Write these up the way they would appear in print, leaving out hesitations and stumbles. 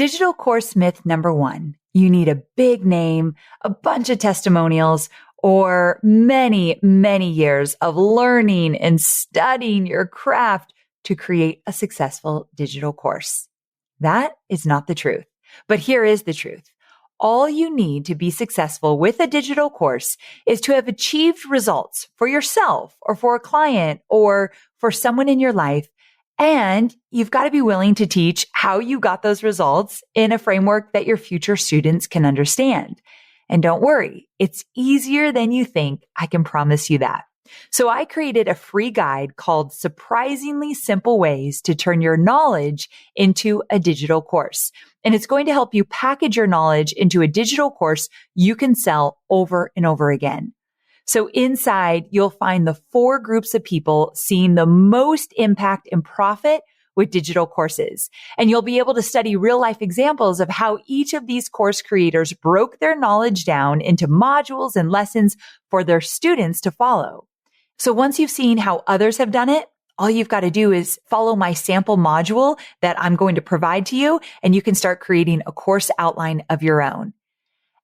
Digital course myth number one, you need a big name, a bunch of testimonials, or many, many years of learning and studying your craft to create a successful digital course. That is not the truth. But here is the truth. All you need to be successful with a digital course is to have achieved results for yourself or for a client or for someone in your life. And you've got to be willing to teach how you got those results in a framework that your future students can understand. And don't worry, it's easier than you think. I can promise you that. So I created a free guide called Surprisingly Simple Ways to Turn Your Knowledge into a Digital Course. And it's going to help you package your knowledge into a digital course you can sell over and over again. So inside, you'll find the 4 groups of people seeing the most impact and profit with digital courses. And you'll be able to study real life examples of how each of these course creators broke their knowledge down into modules and lessons for their students to follow. So once you've seen how others have done it, all you've got to do is follow my sample module that I'm going to provide to you, and you can start creating a course outline of your own.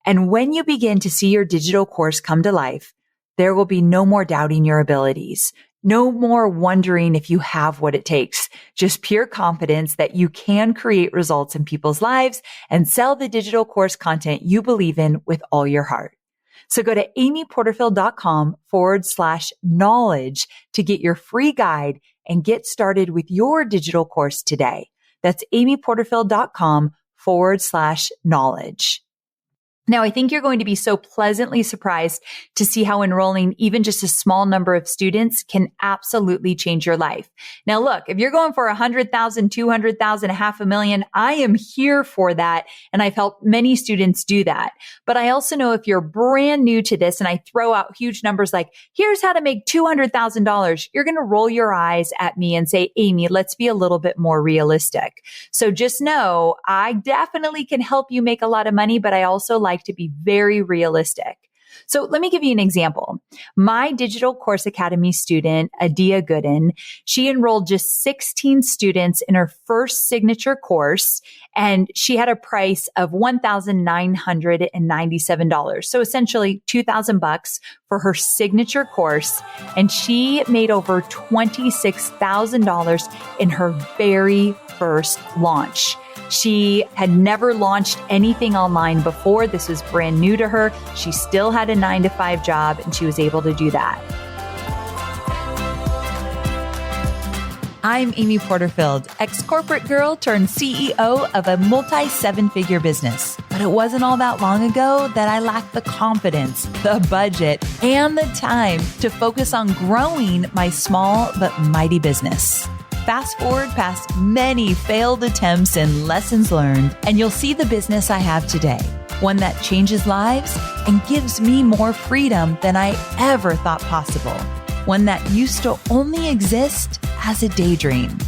And when you begin to see your digital course come to life, there will be no more doubting your abilities, no more wondering if you have what it takes, just pure confidence that you can create results in people's lives and sell the digital course content you believe in with all your heart. So go to amyporterfield.com/knowledge to get your free guide and get started with your digital course today. That's amyporterfield.com/knowledge. Now, I think you're going to be so pleasantly surprised to see how enrolling even just a small number of students can absolutely change your life. Now, look, if you're going for 100,000, 200,000, $500,000, I am here for that. And I've helped many students do that. But I also know if you're brand new to this and I throw out huge numbers like, here's how to make $200,000, you're going to roll your eyes at me and say, Amy, let's be a little bit more realistic. So just know I definitely can help you make a lot of money, but I also like to be very realistic. So let me give you an example. My Digital Course Academy student, Adia Gooden, she enrolled just 16 students in her first signature course, and she had a price of $1,997. So essentially $2,000 for her signature course. And she made over $26,000 in her very first launch. She had never launched anything online before. This was brand new to her. She still had a 9-to-5 job, and she was able to do that. I'm Amy Porterfield, ex-corporate girl turned CEO of a multi-7-figure business. But it wasn't all that long ago that I lacked the confidence, the budget, and the time to focus on growing my small but mighty business. Fast forward past many failed attempts and lessons learned, and you'll see the business I have today, one that changes lives and gives me more freedom than I ever thought possible, one that used to only exist as a daydream.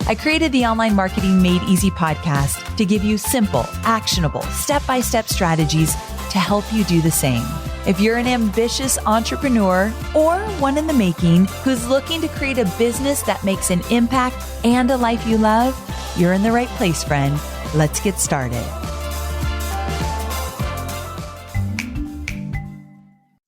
I created the Online Marketing Made Easy podcast to give you simple, actionable, step-by-step strategies to help you do the same. If you're an ambitious entrepreneur or one in the making who's looking to create a business that makes an impact and a life you love, you're in the right place, friend. Let's get started.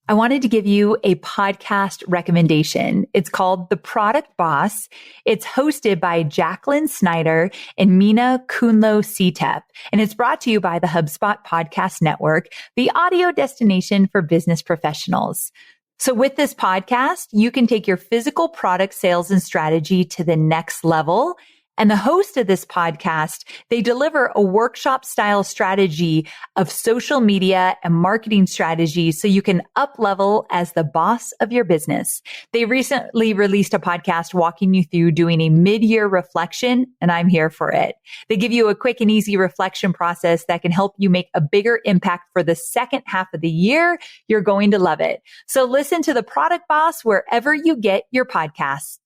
I wanted to give you a podcast recommendation. It's called The Product Boss. It's hosted by Jacqueline Snyder and Mina Kunlo-Cetep, and it's brought to you by the HubSpot Podcast Network, the audio destination for business professionals. So with this podcast, you can take your physical product sales and strategy to the next level. And the host of this podcast, they deliver a workshop style strategy of social media and marketing strategies so you can up level as the boss of your business. They recently released a podcast walking you through doing a mid-year reflection, and I'm here for it. They give you a quick and easy reflection process that can help you make a bigger impact for the second half of the year. You're going to love it. So listen to The Product Boss wherever you get your podcasts.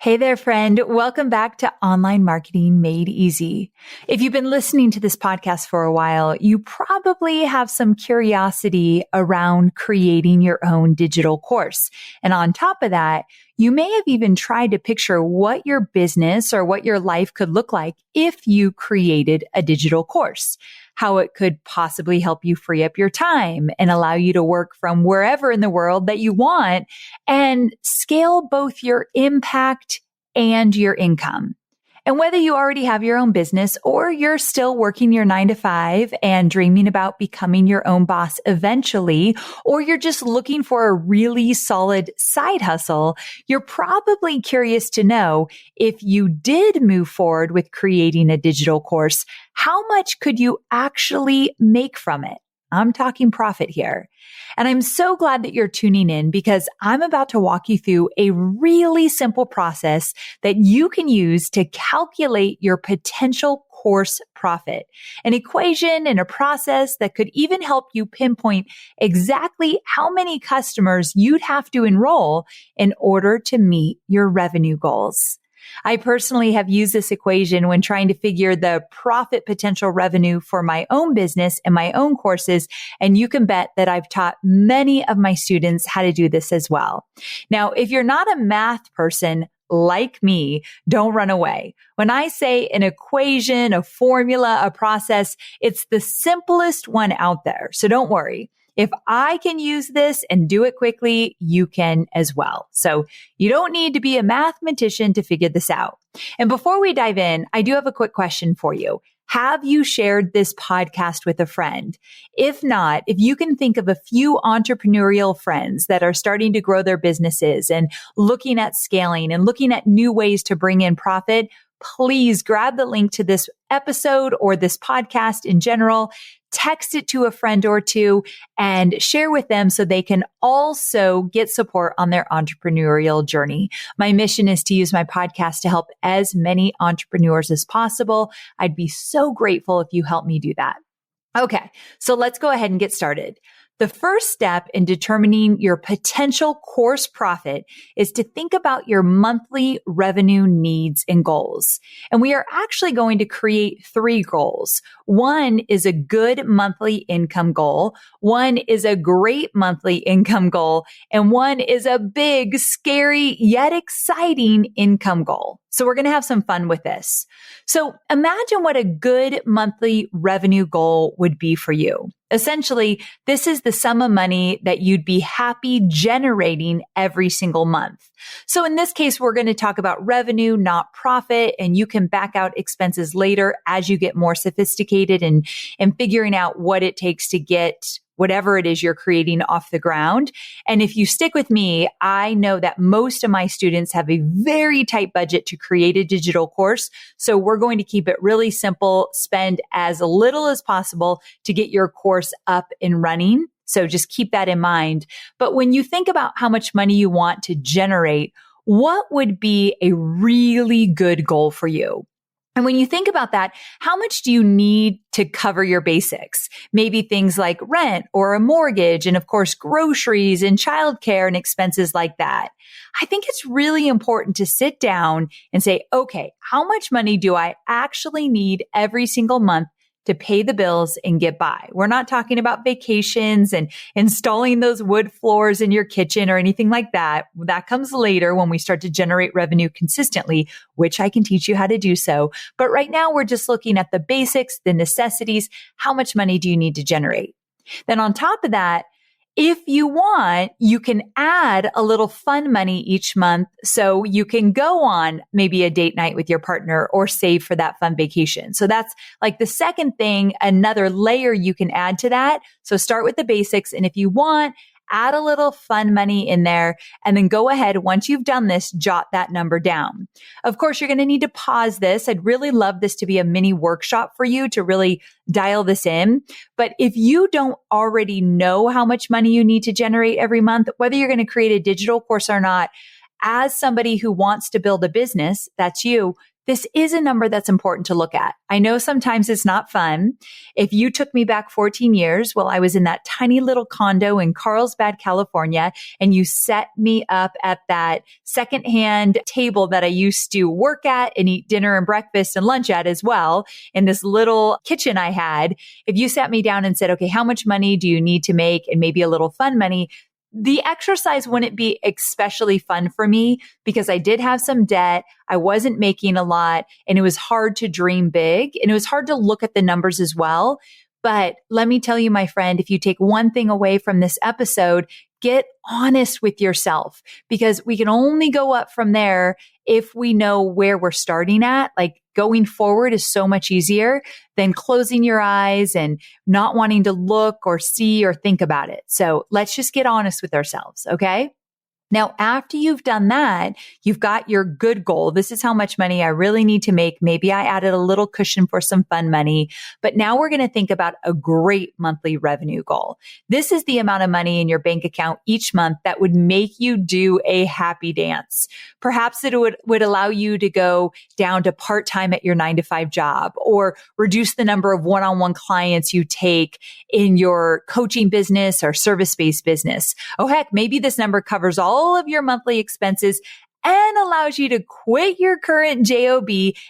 Hey there, friend. Welcome back to Online Marketing Made Easy. If you've been listening to this podcast for a while, you probably have some curiosity around creating your own digital course. And on top of that, You may have even tried to picture what your business or what your life could look like if you created a digital course, how it could possibly help you free up your time and allow you to work from wherever in the world that you want and scale both your impact and your income. And whether you already have your own business or you're still working your 9 to 5 and dreaming about becoming your own boss eventually, or you're just looking for a really solid side hustle, you're probably curious to know if you did move forward with creating a digital course, how much could you actually make from it? I'm talking profit here. And I'm so glad that you're tuning in because I'm about to walk you through a really simple process that you can use to calculate your potential course profit, an equation and a process that could even help you pinpoint exactly how many customers you'd have to enroll in order to meet your revenue goals. I personally have used this equation when trying to figure the profit potential revenue for my own business and my own courses. And you can bet that I've taught many of my students how to do this as well. Now, if you're not a math person like me, don't run away. When I say an equation, a formula, a process, it's the simplest one out there. So don't worry. If I can use this and do it quickly, you can as well. So you don't need to be a mathematician to figure this out. And before we dive in, I do have a quick question for you. Have you shared this podcast with a friend? If not, if you can think of a few entrepreneurial friends that are starting to grow their businesses and looking at scaling and looking at new ways to bring in profit, please grab the link to this episode or this podcast in general, text it to a friend or two, and share with them so they can also get support on their entrepreneurial journey. My mission is to use my podcast to help as many entrepreneurs as possible. I'd be so grateful if you help me do that. Okay, so let's go ahead and get started. The first step in determining your potential course profit is to think about your monthly revenue needs and goals. And we are actually going to create 3 goals. One is a good monthly income goal. One is a great monthly income goal. And one is a big, scary, yet exciting income goal. So we're going to have some fun with this. So imagine what a good monthly revenue goal would be for you. Essentially, this is the sum of money that you'd be happy generating every single month. So in this case, we're going to talk about revenue, not profit, and you can back out expenses later as you get more sophisticated and figuring out what it takes to get whatever it is you're creating off the ground. And if you stick with me, I know that most of my students have a very tight budget to create a digital course. So we're going to keep it really simple, spend as little as possible to get your course up and running. So just keep that in mind. But when you think about how much money you want to generate, what would be a really good goal for you? And when you think about that, how much do you need to cover your basics? Maybe things like rent or a mortgage and of course groceries and childcare and expenses like that. I think it's really important to sit down and say, okay, how much money do I actually need every single month to pay the bills and get by? We're not talking about vacations and installing those wood floors in your kitchen or anything like that. That comes later when we start to generate revenue consistently, which I can teach you how to do so. But right now we're just looking at the basics, the necessities. How much money do you need to generate? Then on top of that, if you want, you can add a little fun money each month so you can go on maybe a date night with your partner or save for that fun vacation. So that's like the second thing, another layer you can add to that. So start with the basics. And if you want, add a little fun money in there and then go ahead. Once you've done this, jot that number down. Of course, you're going to need to pause this. I'd really love this to be a mini workshop for you to really dial this in. But if you don't already know how much money you need to generate every month, whether you're going to create a digital course or not, as somebody who wants to build a business, that's you, this is a number that's important to look at. I know sometimes it's not fun. If you took me back 14 years while I was in that tiny little condo in Carlsbad, California, and you set me up at that secondhand table that I used to work at and eat dinner and breakfast and lunch at as well, in this little kitchen I had, if you sat me down and said, okay, how much money do you need to make and maybe a little fun money? the exercise wouldn't be especially fun for me because I did have some debt. I wasn't making a lot and it was hard to dream big and it was hard to look at the numbers as well. But let me tell you, my friend, if you take one thing away from this episode, get honest with yourself because we can only go up from there if we know where we're starting at. Like going forward is so much easier than closing your eyes and not wanting to look or see or think about it. So let's just get honest with ourselves. Okay. Now, after you've done that, you've got your good goal. This is how much money I really need to make. Maybe I added a little cushion for some fun money, but now we're going to think about a great monthly revenue goal. This is the amount of money in your bank account each month that would make you do a happy dance. Perhaps it would allow you to go down to part-time at your 9-to-5 job or reduce the number of one-on-one clients you take in your coaching business or service-based business. Oh, heck, maybe this number covers all of your monthly expenses and allows you to quit your current job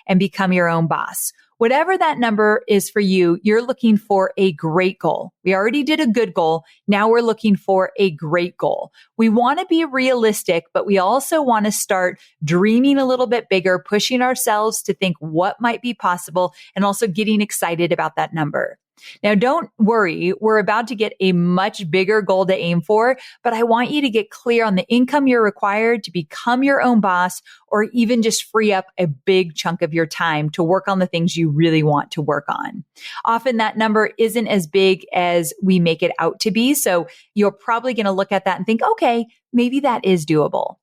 and become your own boss. Whatever that number is for you, you're looking for a great goal. We already did a good goal. Now we're looking for a great goal. We want to be realistic, but we also want to start dreaming a little bit bigger, pushing ourselves to think what might be possible and also getting excited about that number. Now, don't worry. We're about to get a much bigger goal to aim for, but I want you to get clear on the income you're required to become your own boss or even just free up a big chunk of your time to work on the things you really want to work on. Often that number isn't as big as we make it out to be. So you're probably going to look at that and think, okay, maybe that is doable.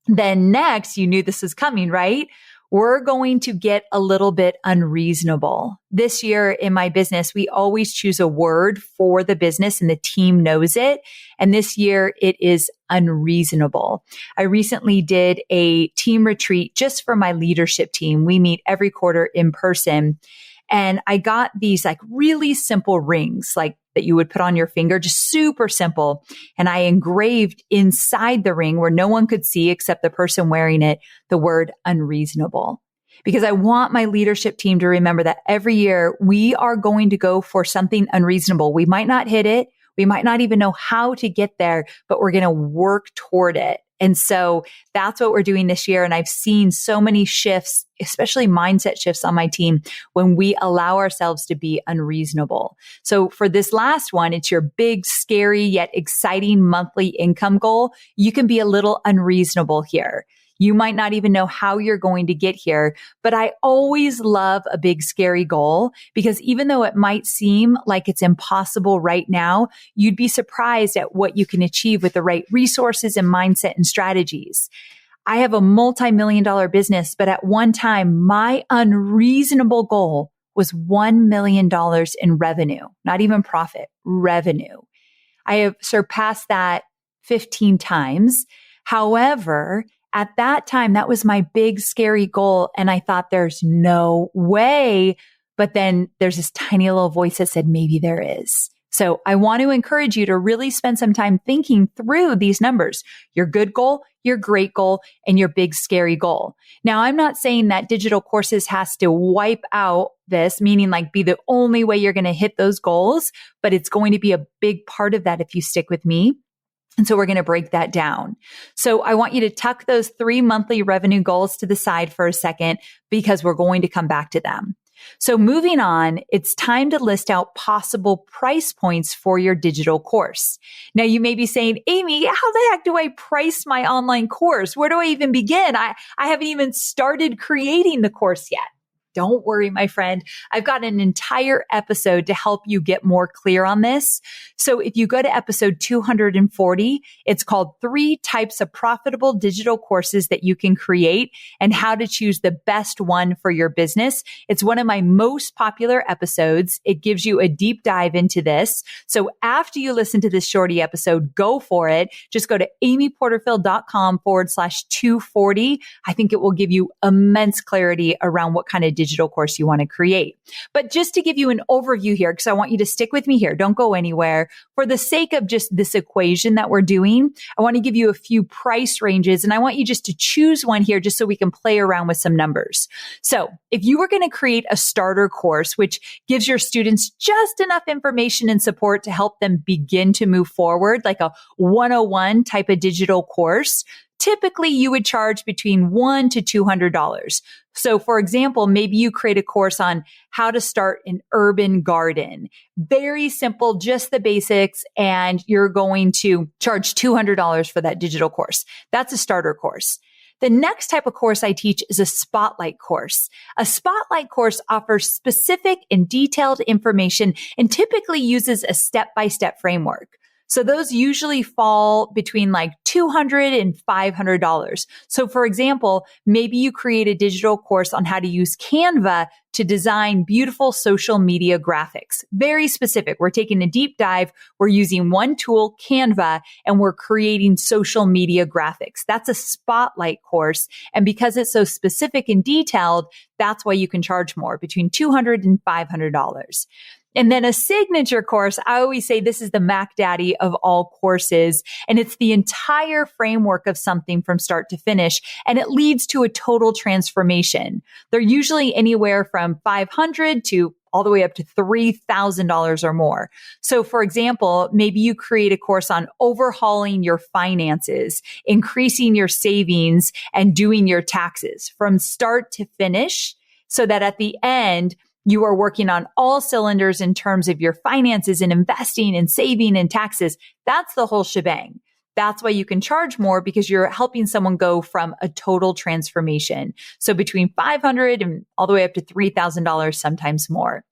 Then next, you knew this was coming, right? We're going to get a little bit unreasonable. This year in my business, we always choose a word for the business and the team knows it. And this year it is unreasonable. I recently did a team retreat just for my leadership team. We meet every quarter in person. And I got these like really simple rings, like that you would put on your finger, just super simple. And I engraved inside the ring where no one could see except the person wearing it, the word unreasonable. Because I want my leadership team to remember that every year we are going to go for something unreasonable. We might not hit it. We might not even know how to get there, but we're going to work toward it. And so that's what we're doing this year. And I've seen so many shifts, especially mindset shifts on my team when we allow ourselves to be unreasonable. So for this last one, it's your big, scary, yet exciting monthly income goal. You can be a little unreasonable here. You might not even know how you're going to get here, but I always love a big, scary goal because even though it might seem like it's impossible right now, you'd be surprised at what you can achieve with the right resources and mindset and strategies. I have a multi-million-dollar business, but at one time, my unreasonable goal was $1 million in revenue, not even profit, revenue. I have surpassed that 15 times. However, at that time, that was my big, scary goal. And I thought there's no way. But then there's this tiny little voice that said, maybe there is. So I want to encourage you to really spend some time thinking through these numbers, your good goal, your great goal, and your big, scary goal. Now, I'm not saying that digital courses has to wipe out this, meaning like be the only way you're going to hit those goals, but it's going to be a big part of that if you stick with me. And so we're going to break that down. So I want you to tuck those 3 monthly revenue goals to the side for a second because we're going to come back to them. So moving on, it's time to list out possible price points for your digital course. Now you may be saying, Amy, how the heck do I price my online course? Where do I even begin? I haven't even started creating the course yet. Don't worry, my friend. I've got an entire episode to help you get more clear on this. So if you go to episode 240, it's called 3 Types of Profitable Digital Courses That You Can Create and How to Choose the Best One for Your Business. It's one of my most popular episodes. It gives you a deep dive into this. So after you listen to this shorty episode, go for it. Just go to amyporterfield.com/240. I think it will give you immense clarity around what kind of digital course you want to create. But just to give you an overview here, because I want you to stick with me here, don't go anywhere. For the sake of just this equation that we're doing, I want to give you a few price ranges, and I want you just to choose one here just so we can play around with some numbers. So if you were going to create a starter course, which gives your students just enough information and support to help them begin to move forward, like a 101 type of digital course, typically you would charge between $100 to $200. So for example, maybe you create a course on how to start an urban garden. Very simple, just the basics, and you're going to charge $200 for that digital course. That's a starter course. The next type of course I teach is a spotlight course. A spotlight course offers specific and detailed information and typically uses a step-by-step framework. So those usually fall between like $200 and $500. So for example, maybe you create a digital course on how to use Canva to design beautiful social media graphics. Very specific. We're taking a deep dive. We're using one tool, Canva, and we're creating social media graphics. That's a spotlight course. And because it's so specific and detailed, that's why you can charge more, between $200 and $500. And then a signature course, I always say this is the Mac Daddy of all courses, and it's the entire framework of something from start to finish, and it leads to a total transformation. They're usually anywhere from $500 to all the way up to $3,000 or more. So for example, maybe you create a course on overhauling your finances, increasing your savings, and doing your taxes from start to finish, so that at the end, you are working on all cylinders in terms of your finances and investing and saving and taxes. That's the whole shebang. That's why you can charge more, because you're helping someone go from a total transformation. So between $500 and all the way up to $3,000, sometimes more.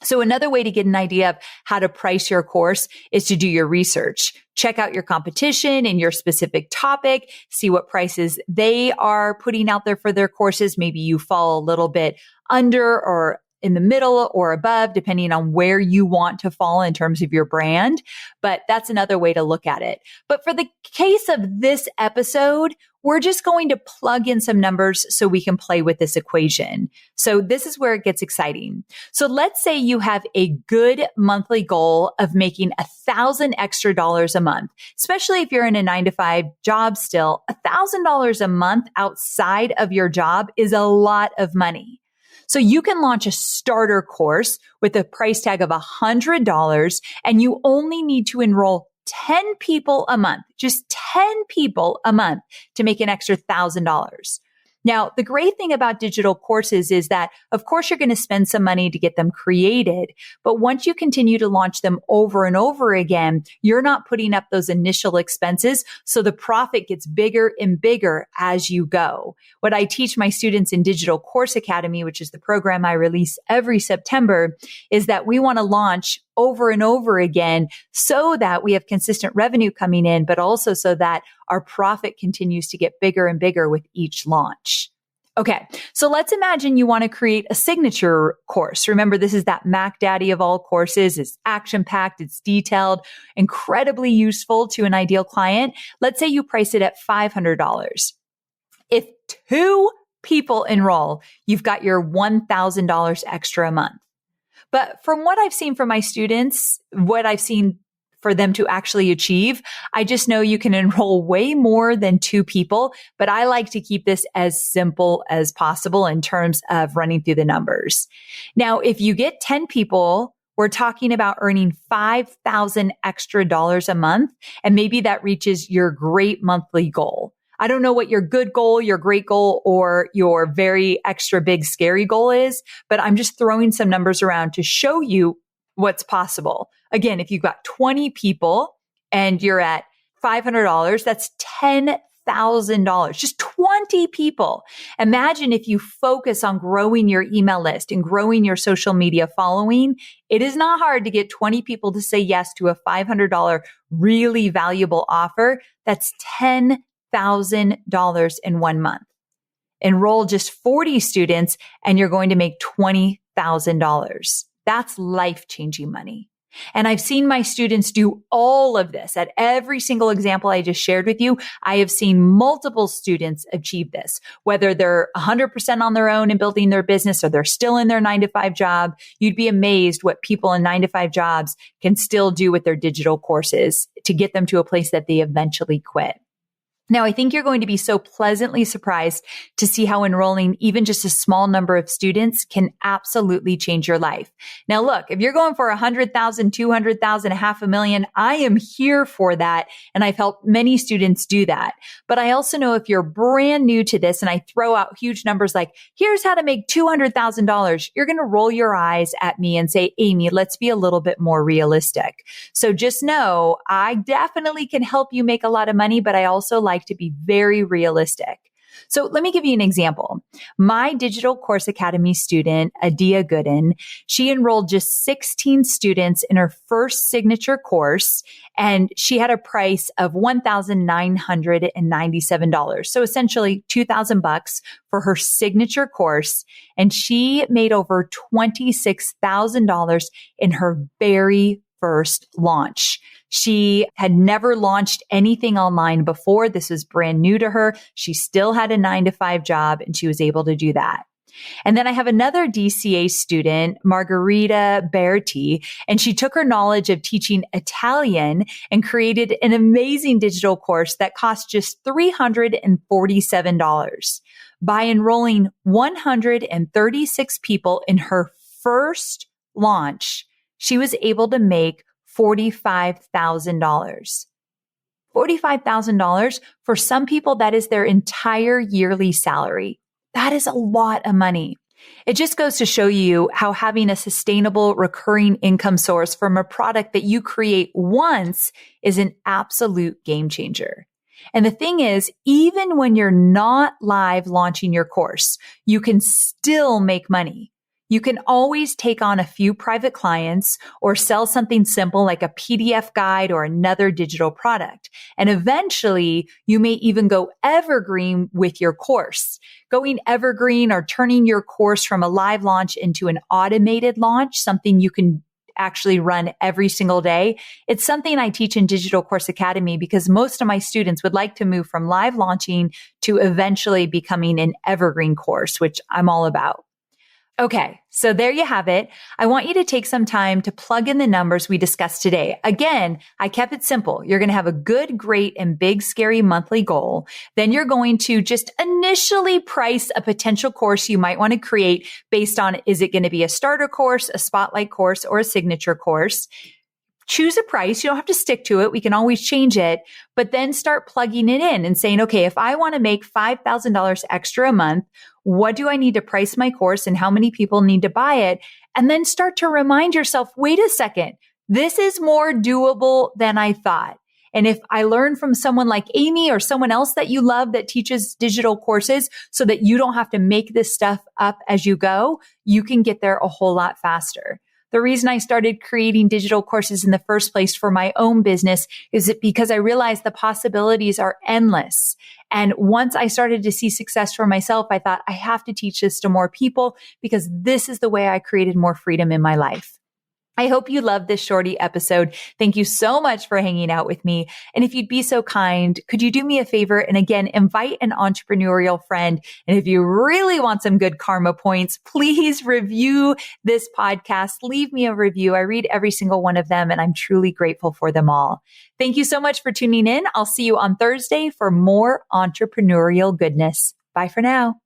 So another way to get an idea of how to price your course is to do your research. Check out your competition in your specific topic, see what prices they are putting out there for their courses. Maybe you fall a little bit under or in the middle or above, depending on where you want to fall in terms of your brand. But that's another way to look at it. But for the case of this episode, we're just going to plug in some numbers so we can play with this equation. So this is where it gets exciting. So let's say you have a good monthly goal of making $1,000 extra a month, especially if you're in a 9-to-5 job still. $1,000 a month outside of your job is a lot of money. So you can launch a starter course with a price tag of $100, and you only need to enroll 10 people a month, just 10 people a month to make an extra $1,000. Now, the great thing about digital courses is that, of course, you're going to spend some money to get them created. But once you continue to launch them over and over again, you're not putting up those initial expenses. So the profit gets bigger and bigger as you go. What I teach my students in Digital Course Academy, which is the program I release every September, is that we want to launch over and over again so that we have consistent revenue coming in, but also so that our profit continues to get bigger and bigger with each launch. Okay, so let's imagine you want to create a signature course. Remember, this is that Mac Daddy of all courses. It's action-packed, it's detailed, incredibly useful to an ideal client. Let's say you price it at $500. If 2 people enroll, you've got your $1,000 extra a month. But from what I've seen from my students, what I've seen for them to actually achieve, I just know you can enroll way more than 2 people, but I like to keep this as simple as possible in terms of running through the numbers. Now, if you get 10 people, we're talking about earning $5,000 extra a month, and maybe that reaches your great monthly goal. I don't know what your good goal, your great goal, or your very extra big scary goal is, but I'm just throwing some numbers around to show you what's possible. Again, if you've got 20 people and you're at $500, that's $10,000, just 20 people. Imagine if you focus on growing your email list and growing your social media following. It is not hard to get 20 people to say yes to a $500 really valuable offer. That's $10,000 in 1 month. Enroll just 40 students and you're going to make $20,000. That's life-changing money. And I've seen my students do all of this. At every single example I just shared with you, I have seen multiple students achieve this, whether they're 100% on their own in building their business or they're still in their 9-to-5 job. You'd be amazed what people in 9-to-5 jobs can still do with their digital courses to get them to a place that they eventually quit. Now, I think you're going to be so pleasantly surprised to see how enrolling even just a small number of students can absolutely change your life. Now, look, if you're going for 100,000, 200,000, $500,000, I am here for that. And I've helped many students do that. But I also know if you're brand new to this and I throw out huge numbers like, here's how to make $200,000, you're going to roll your eyes at me and say, Amy, let's be a little bit more realistic. So just know I definitely can help you make a lot of money, but I also like to be very realistic. So let me give you an example. My Digital Course Academy student, Adia Gooden, she enrolled just 16 students in her first signature course, and she had a price of $1,997. So essentially $2,000 for her signature course. And she made over $26,000 in her very first launch. She had never launched anything online before. This was brand new to her. She still had a 9-to-5 job and she was able to do that. And then I have another DCA student, Margherita Berti, and she took her knowledge of teaching Italian and created an amazing digital course that cost just $347. By enrolling 136 people in her first launch, she was able to make $45,000. $45,000 for some people, that is their entire yearly salary. That is a lot of money. It just goes to show you how having a sustainable recurring income source from a product that you create once is an absolute game changer. And the thing is, even when you're not live launching your course, you can still make money. You can always take on a few private clients or sell something simple like a PDF guide or another digital product. And eventually you may even go evergreen with your course. Going evergreen or turning your course from a live launch into an automated launch, something you can actually run every single day. It's something I teach in Digital Course Academy because most of my students would like to move from live launching to eventually becoming an evergreen course, which I'm all about. Okay, so there you have it. I want you to take some time to plug in the numbers we discussed today. Again, I kept it simple. You're going to have a good, great, and big, scary monthly goal. Then you're going to just initially price a potential course you might want to create based on, is it going to be a starter course, a spotlight course, or a signature course? Choose a price. You don't have to stick to it. We can always change it, but then start plugging it in and saying, okay, if I want to make $5,000 extra a month, what do I need to price my course and how many people need to buy it? And then start to remind yourself, wait a second, this is more doable than I thought. And if I learn from someone like Amy or someone else that you love that teaches digital courses so that you don't have to make this stuff up as you go, you can get there a whole lot faster. The reason I started creating digital courses in the first place for my own business is because I realized the possibilities are endless. And once I started to see success for myself, I thought I have to teach this to more people because this is the way I created more freedom in my life. I hope you loved this shorty episode. Thank you so much for hanging out with me. And if you'd be so kind, could you do me a favor and again, invite an entrepreneurial friend? And if you really want some good karma points, please review this podcast. Leave me a review. I read every single one of them and I'm truly grateful for them all. Thank you so much for tuning in. I'll see you on Thursday for more entrepreneurial goodness. Bye for now.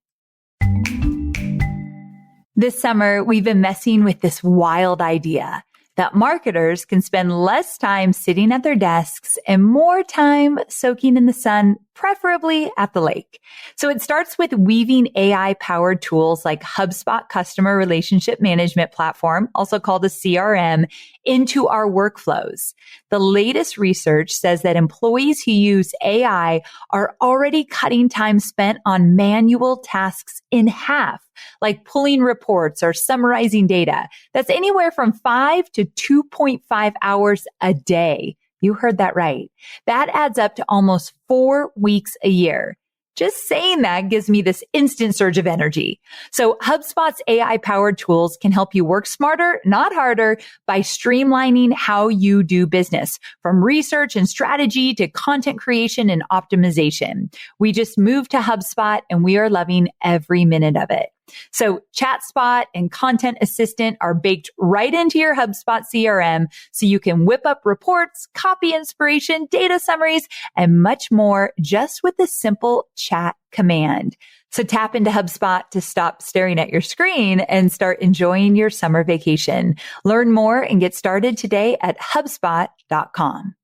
This summer, we've been messing with this wild idea that marketers can spend less time sitting at their desks and more time soaking in the sun, preferably at the lake. So it starts with weaving AI-powered tools like HubSpot Customer Relationship Management Platform, also called a CRM, into our workflows. The latest research says that employees who use AI are already cutting time spent on manual tasks in half, like pulling reports or summarizing data. That's anywhere from 5 to 2.5 hours a day. You heard that right. That adds up to almost 4 weeks a year. Just saying that gives me this instant surge of energy. So HubSpot's AI-powered tools can help you work smarter, not harder, by streamlining how you do business, from research and strategy to content creation and optimization. We just moved to HubSpot and we are loving every minute of it. So ChatSpot and Content Assistant are baked right into your HubSpot CRM so you can whip up reports, copy inspiration, data summaries, and much more just with a simple chat command. So tap into HubSpot to stop staring at your screen and start enjoying your summer vacation. Learn more and get started today at HubSpot.com.